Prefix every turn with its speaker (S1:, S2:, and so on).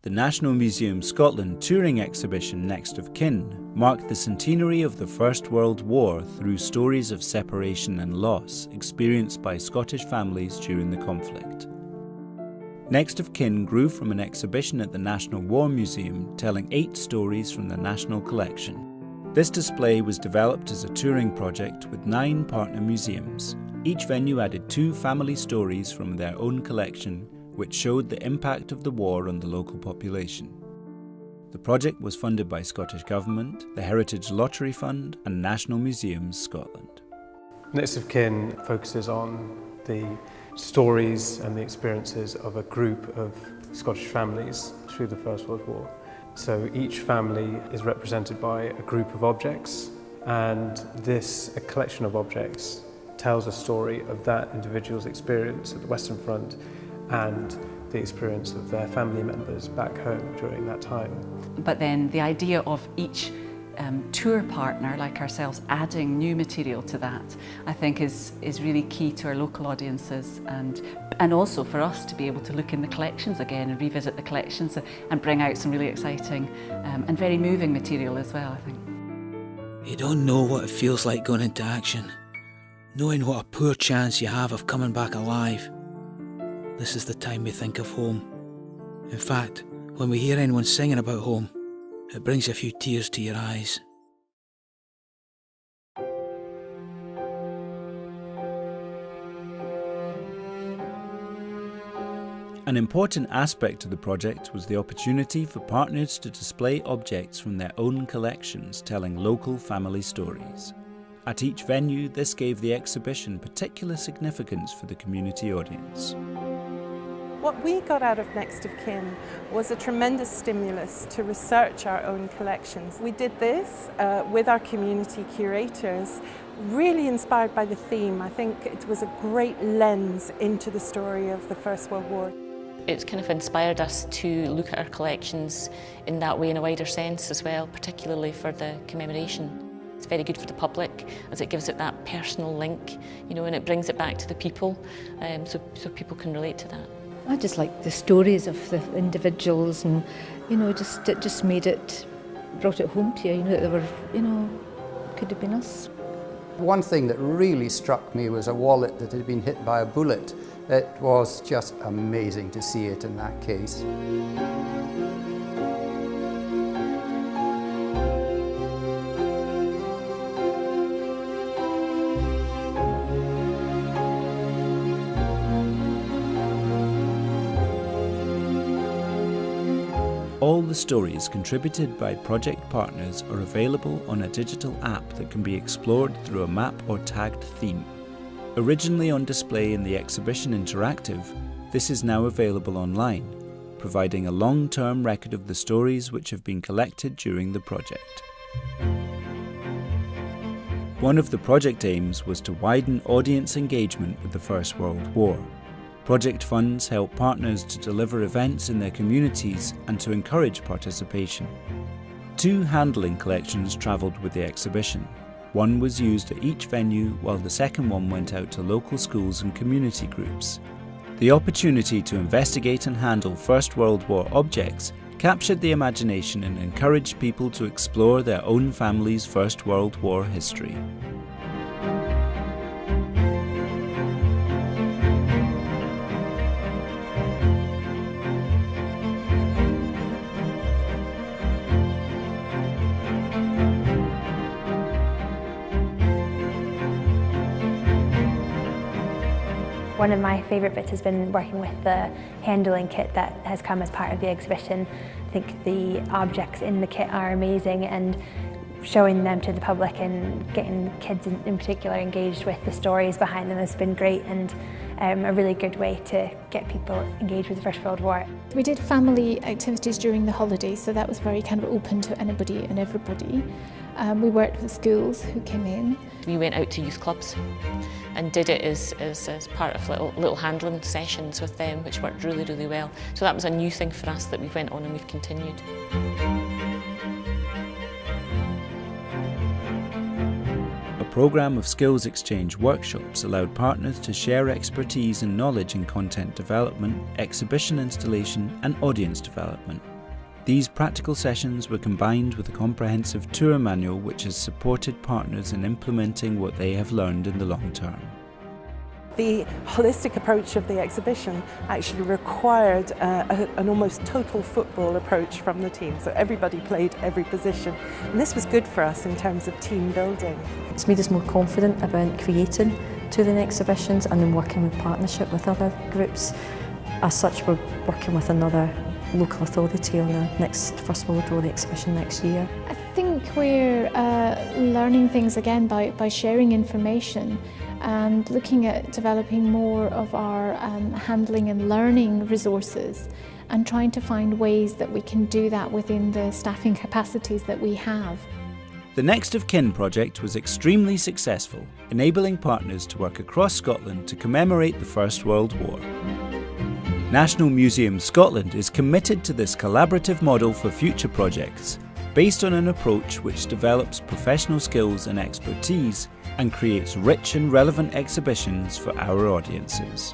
S1: the National Museum Scotland touring exhibition Next of Kin marked the centenary of the First World War through stories of separation and loss experienced by Scottish families during the conflict. Next of Kin grew from an exhibition at the National War Museum telling 8 stories from the National Collection. This display was developed as a touring project with 9 partner museums. Each venue added 2 family stories from their own collection, which showed the impact of the war on the local population. The project was funded by Scottish Government, the Heritage Lottery Fund and National Museums Scotland.
S2: Next of Kin focuses on the stories and the experiences of a group of Scottish families through the First World War. So each family is represented by a group of objects, and a collection of objects tells a story of that individual's experience at the Western Front and the experience of their family members back home during that time.
S3: But then the idea of each tour partner like ourselves adding new material to that, I think is really key to our local audiences, and also for us to be able to look in the collections again and revisit the collections and bring out some really exciting and very moving material as well, I think.
S4: You don't know what it feels like going into action, knowing what a poor chance you have of coming back alive. This is the time we think of home. In fact, when we hear anyone singing about home, it brings a few tears to your eyes.
S1: An important aspect of the project was the opportunity for partners to display objects from their own collections telling local family stories. At each venue, this gave the exhibition particular significance for the community audience.
S5: What we got out of Next of Kin was a tremendous stimulus to research our own collections. We did this with our community curators, really inspired by the theme. I think it was a great lens into the story of the First World War.
S6: It's kind of inspired us to look at our collections in that way in a wider sense as well, particularly for the commemoration. It's very good for the public as it gives it that personal link, and it brings it back to the people, so people can relate to that.
S7: I just like the stories of the individuals, and it just brought it home to you, that they were, could have been us.
S8: One thing that really struck me was a wallet that had been hit by a bullet. It was just amazing to see it in that case.
S1: All the stories contributed by project partners are available on a digital app that can be explored through a map or tagged theme. Originally on display in the exhibition interactive, this is now available online, providing a long-term record of the stories which have been collected during the project. One of the project aims was to widen audience engagement with the First World War. Project funds help partners to deliver events in their communities and to encourage participation. 2 handling collections travelled with the exhibition. One was used at each venue, while the second one went out to local schools and community groups. The opportunity to investigate and handle First World War objects captured the imagination and encouraged people to explore their own family's First World War history.
S9: One of my favourite bits has been working with the handling kit that has come as part of the exhibition. I think the objects in the kit are amazing, and showing them to the public and getting kids in particular engaged with the stories behind them has been great, and a really good way to get people engaged with the First World War.
S10: We did family activities during the holidays, so that was very kind of open to anybody and everybody. We worked with schools who came in.
S6: We went out to youth clubs and did it as part of little handling sessions with them, which worked really, really well. So that was a new thing for us that we went on and we've continued.
S1: A programme of skills exchange workshops allowed partners to share expertise and knowledge in content development, exhibition installation and audience development. These practical sessions were combined with a comprehensive tour manual which has supported partners in implementing what they have learned in the long term.
S5: The holistic approach of the exhibition actually required an almost total football approach from the team, so everybody played every position, and this was good for us in terms of team building.
S11: It's made us more confident about creating touring exhibitions and then working in partnership with other groups. As such, we're working with another local authority on the next First World War exhibition next year.
S10: I think we're learning things again by sharing information and looking at developing more of our handling and learning resources and trying to find ways that we can do that within the staffing capacities that we have.
S1: The Next of Kin project was extremely successful, enabling partners to work across Scotland to commemorate the First World War. National Museums Scotland is committed to this collaborative model for future projects, based on an approach which develops professional skills and expertise and creates rich and relevant exhibitions for our audiences.